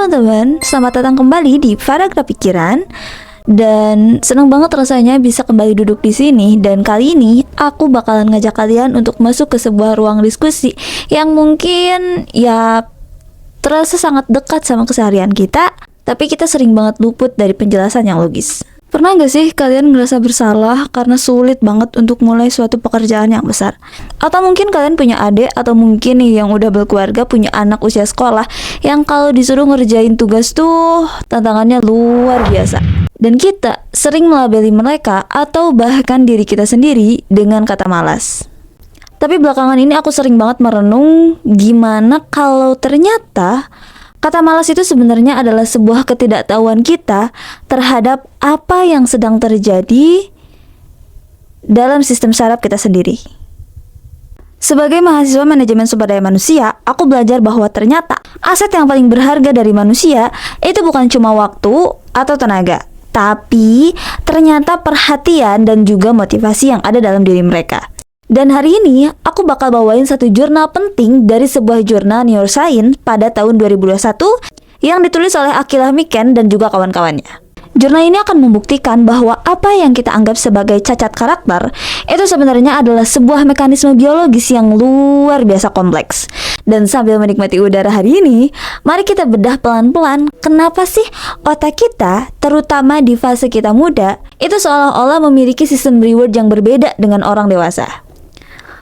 teman-teman, selamat datang kembali di Paragraf Pikiran. Dan senang banget rasanya bisa kembali duduk di sini. Dan kali ini aku bakalan ngajak kalian untuk masuk ke sebuah ruang diskusi yang mungkin ya terasa sangat dekat sama keseharian kita, tapi kita sering banget luput dari penjelasan yang logis. Pernah gak sih kalian ngerasa bersalah karena sulit banget untuk mulai suatu pekerjaan yang besar? Atau mungkin kalian punya adik, atau mungkin nih yang udah berkeluarga punya anak usia sekolah yang kalau disuruh ngerjain tugas tuh tantangannya luar biasa. Dan kita sering melabeli mereka atau bahkan diri kita sendiri dengan kata malas. Tapi belakangan ini aku sering banget merenung gimana kalau ternyata kata malas itu sebenarnya adalah sebuah ketidaktahuan kita terhadap apa yang sedang terjadi dalam sistem saraf kita sendiri. Sebagai mahasiswa manajemen sumber daya manusia, aku belajar bahwa ternyata aset yang paling berharga dari manusia itu bukan cuma waktu atau tenaga, tapi ternyata perhatian dan juga motivasi yang ada dalam diri mereka. Dan hari ini aku bakal bawain satu jurnal penting dari sebuah jurnal neuroscience pada tahun 2021 yang ditulis oleh Akilah Miken dan juga kawan-kawannya. Jurnal ini akan membuktikan bahwa apa yang kita anggap sebagai cacat karakter itu sebenarnya adalah sebuah mekanisme biologis yang luar biasa kompleks. Dan sambil menikmati udara hari ini, mari kita bedah pelan-pelan kenapa sih otak kita, terutama di fase kita muda, itu seolah-olah memiliki sistem reward yang berbeda dengan orang dewasa.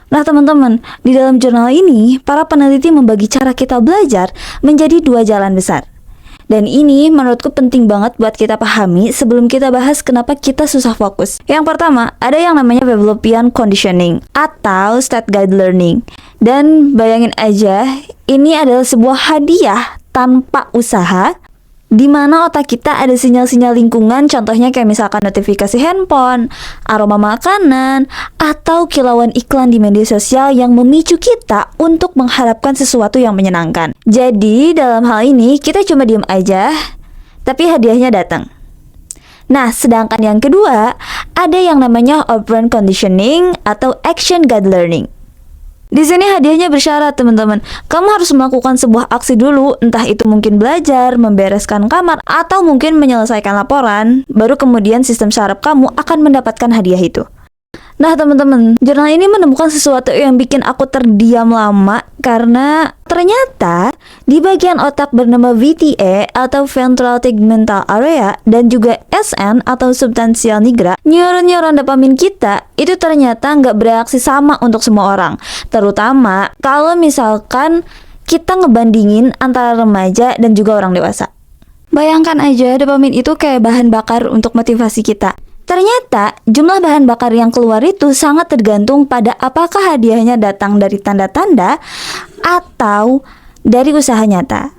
Nah teman-teman, di dalam jurnal ini, para peneliti membagi cara kita belajar menjadi dua jalan besar. Dan ini menurutku penting banget buat kita pahami sebelum kita bahas kenapa kita susah fokus. Yang pertama, ada yang namanya Pavlovian Conditioning atau State Guide Learning. Dan bayangin aja, ini adalah sebuah hadiah tanpa usaha, di mana otak kita ada sinyal-sinyal lingkungan, contohnya kayak misalkan notifikasi handphone, aroma makanan, atau kilauan iklan di media sosial yang memicu kita untuk mengharapkan sesuatu yang menyenangkan. Jadi dalam hal ini kita cuma diem aja, tapi hadiahnya datang. Nah, sedangkan yang kedua, ada yang namanya Operant Conditioning atau Action Guide Learning. Di sini hadiahnya bersyarat teman-teman. Kamu harus melakukan sebuah aksi dulu, entah itu mungkin belajar, membereskan kamar, atau mungkin menyelesaikan laporan. Baru kemudian sistem saraf kamu akan mendapatkan hadiah itu. Nah teman-teman, jurnal ini menemukan sesuatu yang bikin aku terdiam lama karena ternyata di bagian otak bernama VTA atau Ventral Tegmental Area dan juga SN atau substansia nigra, neuron-neuron dopamin kita itu ternyata nggak bereaksi sama untuk semua orang. Terutama kalau misalkan kita ngebandingin antara remaja dan juga orang dewasa. Bayangkan aja dopamin itu kayak bahan bakar untuk motivasi kita. Ternyata jumlah bahan bakar yang keluar itu sangat tergantung pada apakah hadiahnya datang dari tanda-tanda atau dari usaha nyata.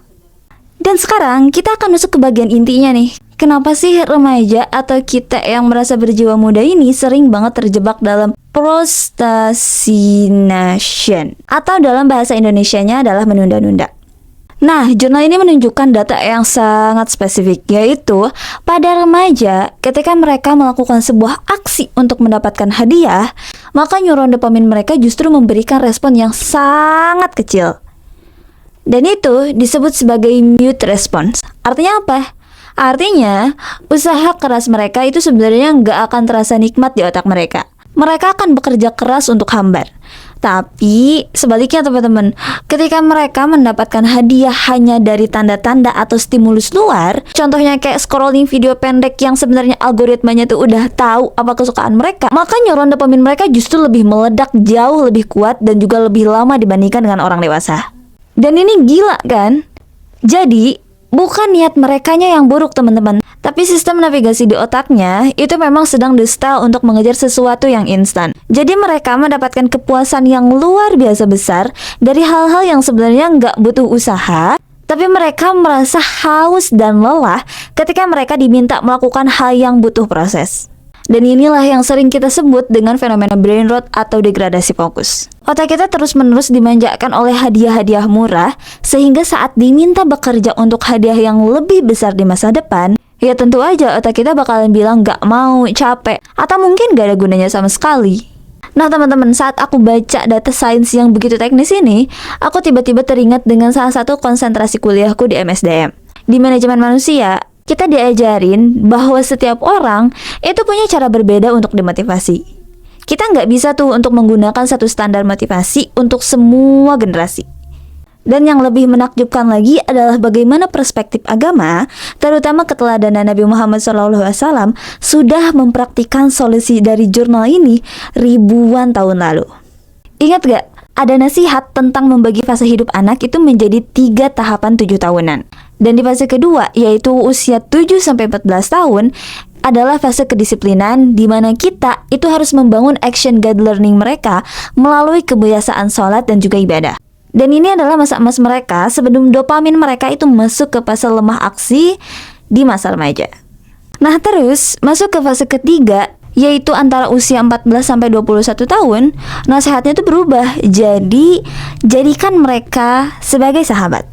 Dan sekarang kita akan masuk ke bagian intinya nih. Kenapa sih remaja atau kita yang merasa berjiwa muda ini sering banget terjebak dalam procrastination, atau dalam bahasa Indonesianya adalah menunda-nunda. Nah, jurnal ini menunjukkan data yang sangat spesifik, yaitu pada remaja, ketika mereka melakukan sebuah aksi untuk mendapatkan hadiah, maka neuron dopamin mereka justru memberikan respon yang sangat kecil. Dan itu disebut sebagai mute response. Artinya apa? Artinya, usaha keras mereka itu sebenarnya nggak akan terasa nikmat di otak mereka. Mereka akan bekerja keras untuk hambar. Tapi sebaliknya teman-teman, ketika mereka mendapatkan hadiah hanya dari tanda-tanda atau stimulus luar, contohnya kayak scrolling video pendek yang sebenarnya algoritmanya tuh udah tahu apa kesukaan mereka, maka neuron dopamin mereka justru lebih meledak jauh lebih kuat dan juga lebih lama dibandingkan dengan orang dewasa. Dan ini gila kan? Jadi bukan niat merekanya yang buruk teman-teman, tapi sistem navigasi di otaknya itu memang sedang di-style untuk mengejar sesuatu yang instan. Jadi mereka mendapatkan kepuasan yang luar biasa besar dari hal-hal yang sebenarnya nggak butuh usaha, tapi mereka merasa haus dan lelah ketika mereka diminta melakukan hal yang butuh proses. Dan inilah yang sering kita sebut dengan fenomena brain rot atau degradasi fokus. Otak kita terus-menerus dimanjakan oleh hadiah-hadiah murah, sehingga saat diminta bekerja untuk hadiah yang lebih besar di masa depan, ya tentu aja otak kita bakalan bilang gak mau, capek, atau mungkin gak ada gunanya sama sekali. Nah teman-teman, saat aku baca data sains yang begitu teknis ini, aku tiba-tiba teringat dengan salah satu konsentrasi kuliahku di MSDM. Di manajemen manusia, kita diajarin bahwa setiap orang itu punya cara berbeda untuk dimotivasi. Kita nggak bisa tuh untuk menggunakan satu standar motivasi untuk semua generasi. Dan yang lebih menakjubkan lagi adalah bagaimana perspektif agama, terutama keteladanan Nabi Muhammad SAW, sudah mempraktikkan solusi dari jurnal ini ribuan tahun lalu. Ingat gak? Ada nasihat tentang membagi fase hidup anak itu menjadi 3 tahapan 7 tahunan. Dan di fase kedua, yaitu usia 7-14 tahun, adalah fase kedisiplinan di mana kita itu harus membangun action guide learning mereka melalui kebiasaan sholat dan juga ibadah. Dan ini adalah masa emas mereka sebelum dopamin mereka itu masuk ke fase lemah aksi di masa remaja. Nah terus, masuk ke fase ketiga, yaitu antara usia 14-21 tahun, nasihatnya itu berubah. Jadi, jadikan mereka sebagai sahabat.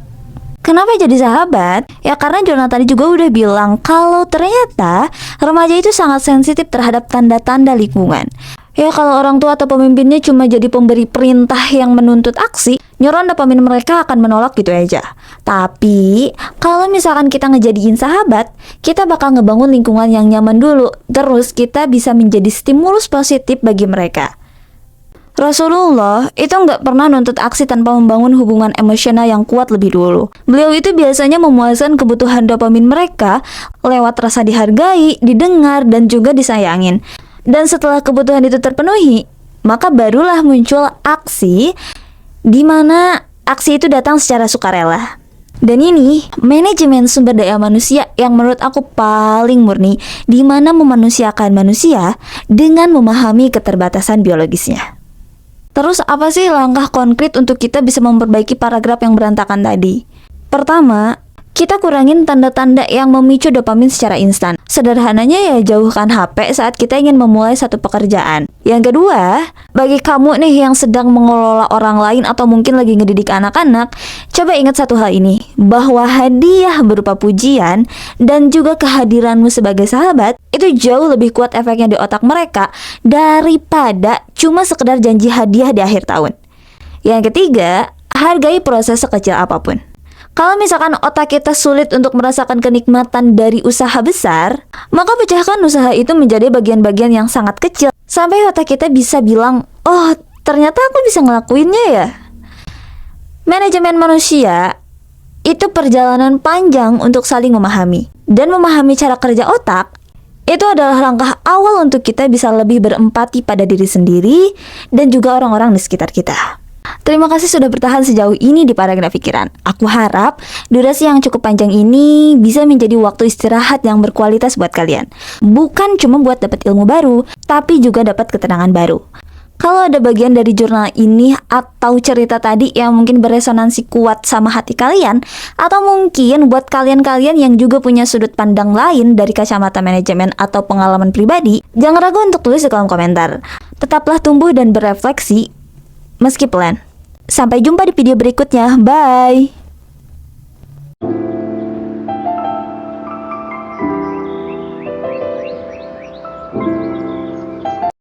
Kenapa jadi sahabat? Ya karena Jonathan tadi juga udah bilang kalau ternyata remaja itu sangat sensitif terhadap tanda-tanda lingkungan. Ya kalau orang tua atau pemimpinnya cuma jadi pemberi perintah yang menuntut aksi, neuron dopamin mereka akan menolak gitu aja. Tapi kalau misalkan kita ngejadiin sahabat, kita bakal ngebangun lingkungan yang nyaman dulu. Terus kita bisa menjadi stimulus positif bagi mereka. Rasulullah itu nggak pernah nuntut aksi tanpa membangun hubungan emosional yang kuat lebih dulu. Beliau itu biasanya memuaskan kebutuhan dopamin mereka lewat rasa dihargai, didengar, dan juga disayangin. Dan setelah kebutuhan itu terpenuhi, maka barulah muncul aksi, di mana aksi itu datang secara sukarela. Dan ini manajemen sumber daya manusia yang menurut aku paling murni, di mana memanusiakan manusia dengan memahami keterbatasan biologisnya. Terus apa sih langkah konkret untuk kita bisa memperbaiki paragraf yang berantakan tadi? Pertama, kita kurangin tanda-tanda yang memicu dopamin secara instan. Sederhananya ya jauhkan HP saat kita ingin memulai satu pekerjaan. Yang kedua, bagi kamu nih yang sedang mengelola orang lain atau mungkin lagi ngedidik anak-anak, coba ingat satu hal ini, bahwa hadiah berupa pujian dan juga kehadiranmu sebagai sahabat itu jauh lebih kuat efeknya di otak mereka daripada cuma sekedar janji hadiah di akhir tahun. Yang ketiga, hargai proses sekecil apapun. Kalau misalkan otak kita sulit untuk merasakan kenikmatan dari usaha besar, maka pecahkan usaha itu menjadi bagian-bagian yang sangat kecil, sampai otak kita bisa bilang, oh ternyata aku bisa ngelakuinnya ya. Manajemen manusia itu perjalanan panjang untuk saling memahami. Dan memahami cara kerja otak, itu adalah langkah awal untuk kita bisa lebih berempati pada diri sendiri dan juga orang-orang di sekitar kita. Terima kasih sudah bertahan sejauh ini di Paragraf Pikiran. Aku harap durasi yang cukup panjang ini bisa menjadi waktu istirahat yang berkualitas buat kalian. Bukan cuma buat dapat ilmu baru, tapi juga dapat ketenangan baru. Kalau ada bagian dari jurnal ini atau cerita tadi yang mungkin beresonansi kuat sama hati kalian, atau mungkin buat kalian-kalian yang juga punya sudut pandang lain dari kacamata manajemen atau pengalaman pribadi, jangan ragu untuk tulis di kolom komentar. Tetaplah tumbuh dan berefleksi meski pelan. Sampai jumpa di video berikutnya. Bye!